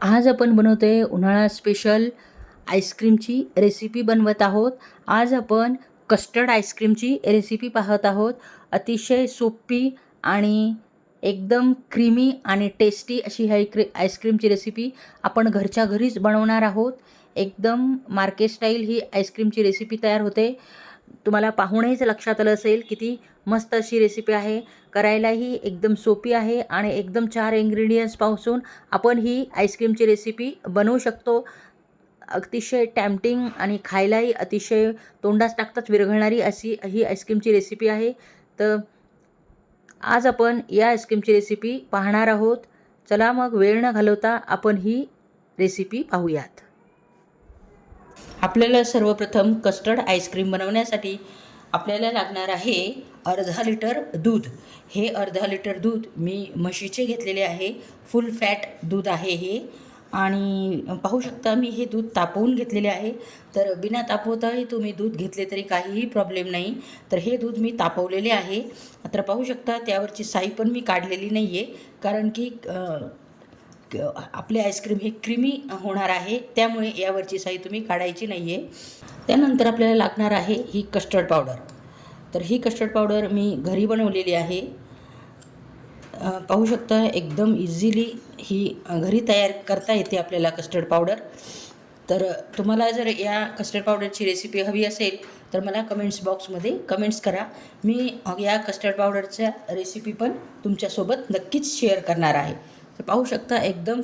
आज आपण बनवतोय उन्हाळा स्पेशल आईस्क्रीमची रेसिपी बनवत आहोत. आज आपण कस्टर्ड आईस्क्रीमची रेसिपी पाहत आहोत. अतिशय सोपी आणि एकदम क्रीमी आणि टेस्टी अशी आईस्क्रीमची रेसिपी आपण घरच्या घरीच बनवणार आहोत. एकदम मार्केट स्टाईल ही आईस्क्रीमची रेसिपी तयार होते. तुम्हाला पाहूनच लक्षात आलं असेल किती मस्त अशी रेसिपी आहे. करायलाही एकदम सोपी आहे आणि एकदम 4 इन्ग्रेडियंट्सपासून आपण ही आईस्क्रीमची रेसिपी बनवू शकतो. अतिशय टॅम्पटिंग आणि खायलाही अतिशय तोंडात टाकताच विरघळणारी अशी ही आईस्क्रीमची रेसिपी आहे. तर आज आपण या आईस्क्रीमची रेसिपी पाहणार आहोत. चला मग वेळ न घालवता आपण ही रेसिपी पाहूयात. आपल्याला सर्वप्रथम कस्टर्ड आईस्क्रीम बनवण्यासाठी आपल्याला लागणार आहे अर्धा लिटर दूध. हे अर्धा लिटर दूध मी म्हशीचे घेतलेले आहे. फुल फॅट दूध आहे हे. आणि पाहू शकता मी हे दूध तापवून घेतलेले आहे. तर बिना तापवताही तुम्ही दूध घेतले तरी काहीही प्रॉब्लेम नाही. तर हे दूध मी तापवलेले आहे. तर पाहू शकता त्यावरची साई पण मी काढलेली नाही आहे, कारण की आपले आईस्क्रीम हे क्रीमी होणार आहे, त्यामुळे यावरची साई तुम्ही काढायची नाही आहे. त्यानंतर आपल्याला लागणार आहे ही कस्टर्ड पावडर. तर ही कस्टर्ड पावडर मी घरी बनवलेली आहे. पाहू शकता एकदम इझिली ही घरी तयार करता येते आपल्याला कस्टर्ड पावडर. तर तुम्हाला जर या कस्टर्ड पावडरची रेसिपी हवी असेल तर मला कमेंट्स बॉक्समध्ये कमेंट्स करा. मी या कस्टर्ड पावडरच्या रेसिपी पण तुमच्यासोबत नक्कीच शेअर करणार आहे. तर पाहू शकता एकदम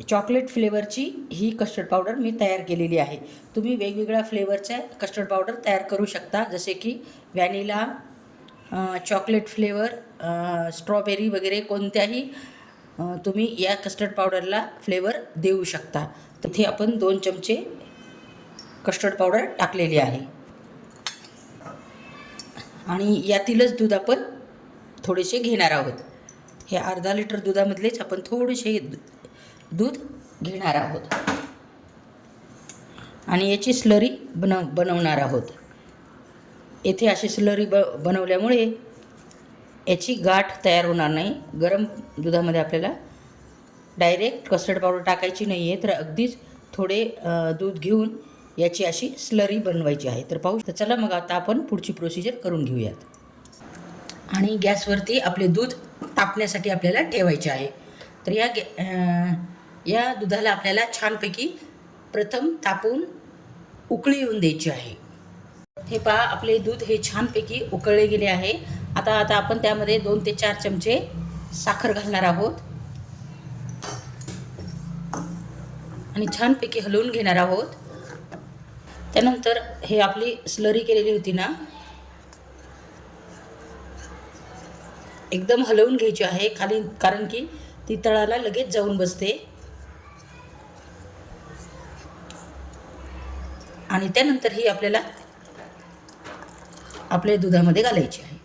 चॉकलेट फ्लेवरची ही कस्टर्ड पावडर मी तयार केलेली आहे. तुम्ही वेगवेगळ्या फ्लेवरच्या कस्टर्ड पावडर तयार करू शकता, जसे की व्हॅनिला, चॉकलेट फ्लेवर, स्ट्रॉबेरी वगैरे कोणत्याही तुम्ही या कस्टर्ड पावडरला फ्लेवर देऊ शकता. तर इथे आपण 2 चमचे कस्टर्ड पावडर टाकलेली आहे आणि यातीलच दूध आपण थोडेसे घेणार आहोत. हे अर्धा लिटर दुधामधलेच आपण थोडेसे दूध घेणार आहोत आणि याची स्लरी बनवणार आहोत. येथे अशी स्लरी बनवल्यामुळे याची गाठ तयार होणार नाही. गरम दुधामध्ये आपल्याला डायरेक्ट कस्टर्ड पावडर टाकायची नाही आहे, तर अगदीच थोडे दूध घेऊन याची अशी स्लरी बनवायची आहे. तर चला मग आता आपण पुढची प्रोसिजर करून घेऊयात. आणि गॅसवरती आपले दूध तापण्यासाठी आपल्याला ठेवायचे आहे. तर या दुधाला आपल्याला छानपैकी प्रथम तापवून उकळी येऊन द्यायची आहे. हे पहा आपले दूध हे छानपैकी उकळले गेले आहे. आता आपण त्यामध्ये 2 ते 4 चमचे साखर घालणार आहोत आणि छानपैकी हलवून घेणार आहोत. त्यानंतर हे आपली स्लरी केलेली होती ना, एकदम हलवून घ्यायची आहे खाली, कारण की ती तळाला लगेच जाऊन बसते. आणि त्यानंतर ही आपल्याला आपल्या दुधामध्ये घालायची आहे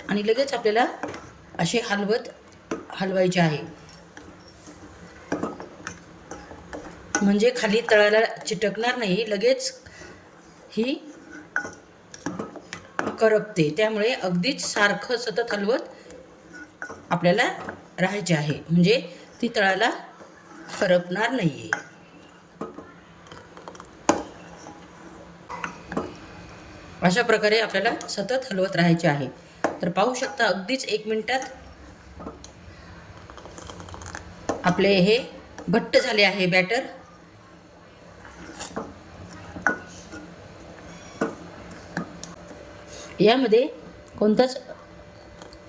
आणि लगेच आपल्याला असे हलवायचे आहे, म्हणजे खाली तळाला चिटकणार नाही, लगेच ही करपते. त्यामुळे अगदीच सारखं सतत हलवत आपल्याला राहायचे आहे, म्हणजे ती तळाला करपणार नाही आहे. अशा प्रकारे आपल्याला सतत हलवत राहायचे आहे. तर पाहू शकता अगदीच 1 मिनिटात आपले हे घट्ट झाले आहे बॅटर. यामध्ये कोणताच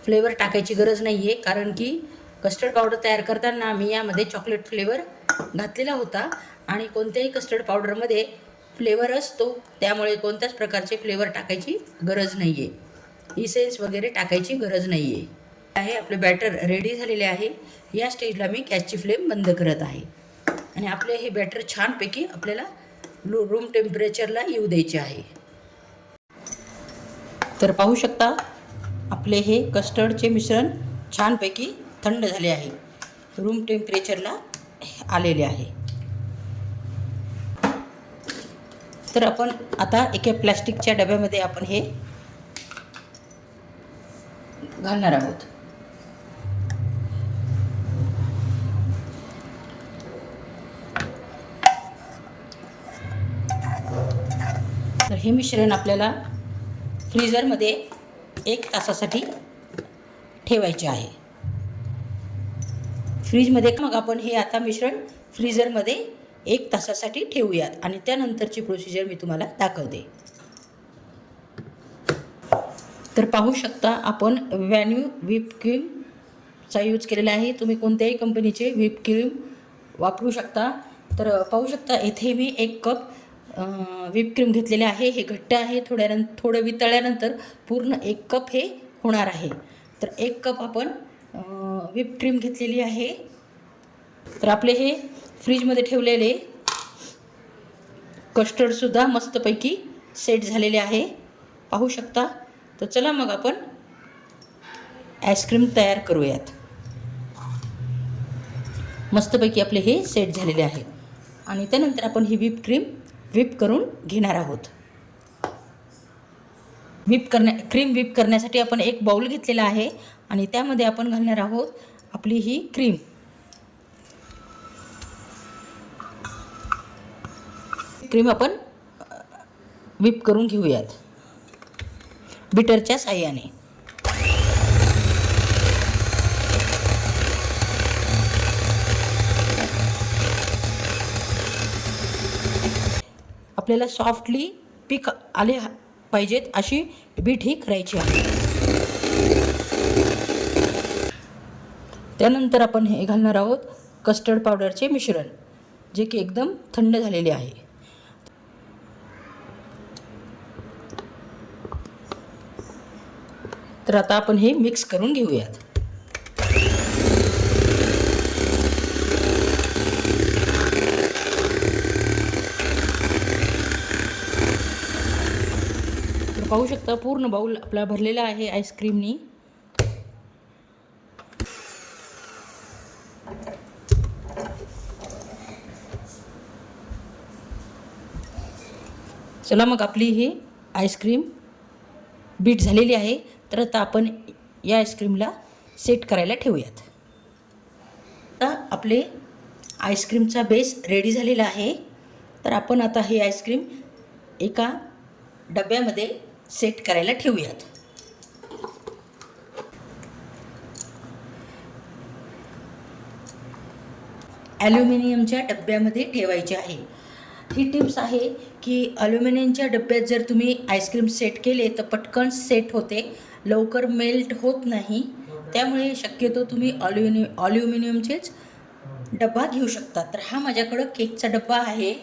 फ्लेवर टाकायची गरज नाही आहे, कारण की कस्टर्ड पावडर तयार करताना मी यामध्ये चॉकलेट फ्लेवर घातलेला होता आणि कोणत्याही कस्टर्ड पावडरमध्ये फ्लेवर असतो, त्यामुळे कोणत्याच प्रकारचे फ्लेवर टाकायची गरज नाही आहे. इसेन्स वगैरे टाकायची गरज नाही आहे. आपले बॅटर रेडी झालेले आहे. या स्टेजला मी गॅसची फ्लेम बंद करत आहे आणि आपले हे बॅटर छानपैकी आपल्याला रूम टेम्परेचरला येऊ द्यायचे आहे. तर पाहू शकता आपले हे कस्टर्डचे मिश्रण छानपैकी थंड झाले आहे, रूम टेम्परेचरला आलेले आहे. तर आपण आता एका प्लॅस्टिकच्या डब्यामध्ये आपण हे घालणार आहोत. तर हे मिश्रण आपल्याला फ्रीजरमध्ये 1 तासासाठी ठेवायचे आहे. फ्रीजमध्ये मग आपण हे आता मिश्रण फ्रीजरमध्ये 1 तासासाठी ठेवूयात आणि त्यानंतरची प्रोसिजर मी तुम्हाला दाखवते. तर पाहू शकता आपण व्हॅन्यू व्हिप क्रीमचा यूज केलेला आहे. तुम्ही कोणत्याही कंपनीचे व्हिप क्रीम वापरू शकता. तर पाहू शकता इथे मी 1 कप व्हिप क्रीम घेतलेले आहे. हे घट्ट आहे. थोडं वितळल्यानंतर पूर्ण 1 कप हे होणार आहे. तर 1 कप आपण व्हिप क्रीम घेतलेली आहे. तर आपले हे फ्रीजमध्ये ठेवलेले कस्टर्डसुद्धा मस्तपैकी सेट झालेले आहे, पाहू शकता. तर चला मग आपण आईस्क्रीम तयार करूयात. मस्तपैकी आपले हे सेट झालेले आहे आणि त्यानंतर आपण ही व्हिप करून घेणार आहोत. क्रीम व्हिप करण्यासाठी आपण 1 बाउल घेतलेला आहे आणि त्यामध्ये आपण घालणार आहोत आपली ही क्रीम. आपण व्हिप करून घेऊयात बीटरच्या साहाय्याने. आपल्याला सॉफ्टली पीक आले पाहिजेत अशी बीट ही करायची आहे. त्यानंतर आपण हे घालणार आहोत कस्टर्ड पावडरचे मिश्रण, जे की एकदम थंड झालेले आहे. तर आता आपण हे मिक्स करून घेऊयात. पाहू शकता पूर्ण बाउल आपला भरलेला आहे आईस्क्रीमनी. चला मग आपली ही आईस्क्रीम बीट झालेली आहे. तर आता आपण या आईस्क्रीमला सेट करायला ठेवूयात. आता आपले आईस्क्रीमचा बेस रेडी झालेला आहे. तर आपण आता हे आईस्क्रीम एका डब्यामध्ये सेट करायला ठेवूयात. ॲल्युमिनियमच्या डब्यामध्ये ठेवायचे आहे. ही टिप्स आहे की ॲल्युमिनियमच्या डब्यात जर तुम्ही आईस्क्रीम सेट केले तर पटकन सेट होते, लवकर मेल्ट होत नाही. त्यामुळे शक्यतो तुम्ही ॲल्युमिनियमचेच डब्बा घेऊ शकता. तर हा माझ्याकडं केकचा डब्बा आहे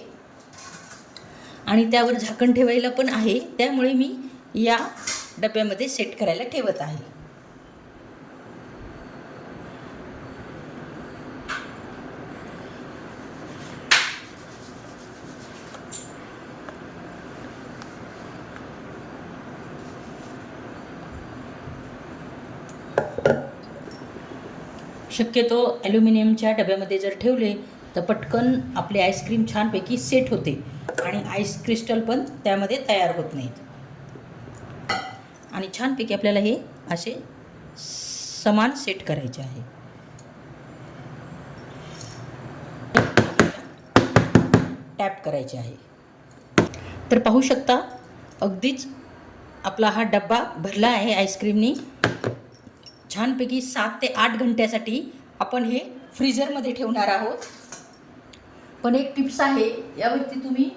आणि त्यावर झाकण ठेवायला पण आहे, त्यामुळे मी या डब्यामध्ये सेट करायला ठेवत आहे. शक्यतो ॲल्युमिनियमच्या डब्यामध्ये जर ठेवले तर पटकन आपले आईस्क्रीम छानपैकी सेट होते आणि आईस क्रिस्टल पण त्यामध्ये तयार होत नाहीत आणि छानपैकी आपल्याला हे असे समान सेट करायचे आहे. टॅप करायचे आहे. तर पाहू शकता अगदीच आपला हा डब्बा भरला आहे आईस्क्रीमनी. छानपैकी 7 ते 8 घंट्यासाठी आपण हे फ्रीजरमध्ये ठेवणार आहोत. पण एक टिप्स आहे, यावरती तुम्ही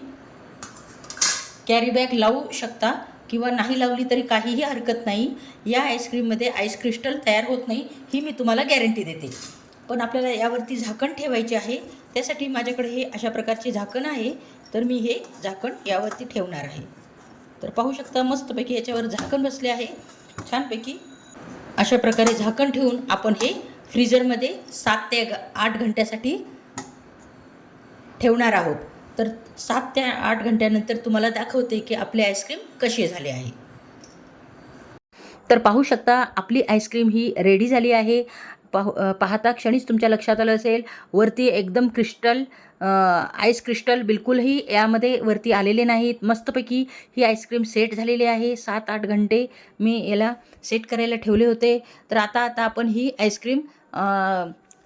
कॅरी बॅग लावू शकता किंवा नाही लावली तरी काहीही हरकत नाही. या आईस्क्रीममध्ये आईस क्रिस्टल तयार होत नाही, ही मी तुम्हाला गॅरंटी देते. पण आपल्याला यावरती झाकण ठेवायचे आहे. त्यासाठी माझ्याकडे हे अशा प्रकारचे झाकण आहे. तर मी हे झाकण यावरती ठेवणार आहे. तर पाहू शकता मस्तपैकी याच्यावर झाकण बसले आहे. छानपैकी अशा प्रकारे झाकण ठेवून आपण हे फ्रीजरमध्ये 7 ते 8 घंट्यासाठी ठेवणार आहोत. तर 7 ते 8 घंट्यानंतर तुम्हाला दाखवते की आपले आईस्क्रीम कसे झाले आहे. तर पाहू शकता आपली आईस्क्रीम ही रेडी झाली आहे. पाहता क्षणीच तुमच्या लक्षात आलं असेल, वरती एकदम क्रिस्टल आईस क्रिस्टल बिलकुलही यामध्ये वरती आलेले नाहीत. मस्तपैकी ही आईस्क्रीम सेट झालेली आहे. 7-8 घंटे मी याला सेट करायला ठेवले होते. तर आता आपण ही आईस्क्रीम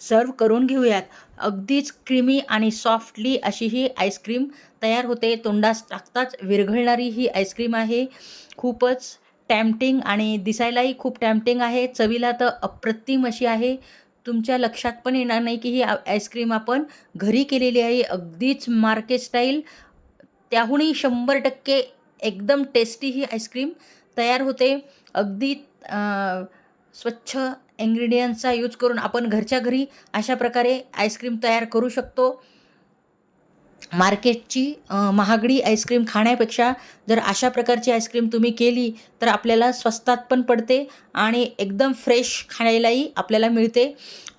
सर्व करून घेऊयात. अगदीच क्रीमी आणि सॉफ्टली अशी ही आईस्क्रीम तयार होते. तोंडात टाकताच विरघळणारी ही आईस्क्रीम आहे. खूपच टॅम्पटिंग आणि दिसायलाही खूप टॅम्पटिंग आहे. चवीला तर अप्रतिम अशी आहे. तुमच्या लक्षात पण येणार नाही की ही आईस्क्रीम आपण घरी केलेली आहे. अगदीच मार्केट स्टाईल, त्याहूनही 100% एकदम टेस्टी ही आईस्क्रीम तयार होते. अगदी स्वच्छ इन्ग्रेडियंट्सचा यूज करून आपण घरच्या घरी अशा प्रकारे आईस्क्रीम तयार करू शकतो. मार्केटची महागडी आईस्क्रीम खाण्यापेक्षा जर अशा प्रकारची आईस्क्रीम तुम्ही केली तर आपल्याला स्वस्तात पण पडते आणि एकदम फ्रेश खायलाही आपल्याला मिळते.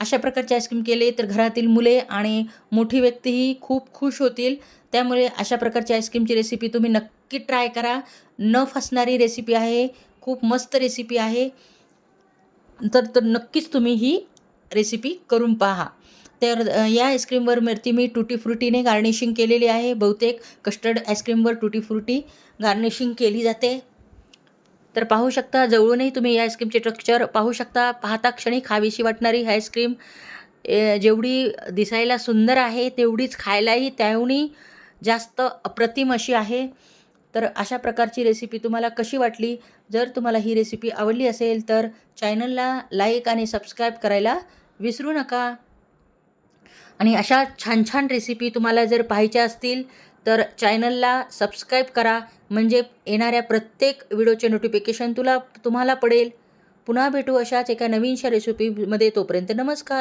अशा प्रकारची आईस्क्रीम केली तर घरातील मुले आणि मोठी व्यक्तीही खूप खुश होतील. त्यामुळे अशा प्रकारची आईस्क्रीमची रेसिपी तुम्ही नक्की ट्राय करा. न फसणारी रेसिपी आहे. खूप मस्त रेसिपी आहे. तर नक्कीच तुम्ही ही रेसिपी करून पहा. तर या आईस्क्रीमवर मी टुटी फ्रुटीने गार्निशिंग केलेली आहे. बहुतेक कस्टर्ड आईस्क्रीमवर टुटी फ्रुटी गार्निशिंग केली जाते. तर पाहू शकता, जवळूनही तुम्ही या आईस्क्रीमचे टेक्स्चर पाहू शकता. पाहता क्षणी खावीशी वाटणारी ही आईस्क्रीम जेवढी दिसायला सुंदर आहे तेवढीच खायलाही त्याहूनही जास्त अप्रतिम अशी आहे. तर अशा प्रकारची रेसिपी तुम्हाला कशी वाटली? जर तुम्हाला ही रेसिपी आवडली असेल तर चॅनलला लाईक आणि सबस्क्राईब करायला विसरू नका. आणि अशा छान छान रेसिपी तुम्हाला जर पाहायच्या असतील तर चॅनलला सबस्क्राईब करा. म्हणजे येणाऱ्या प्रत्येक व्हिडिओचे नोटिफिकेशन तुम्हाला पडेल. पुन्हा भेटू अशाच एका नवीनशा रेसिपीमध्ये. तोपर्यंत नमस्कार.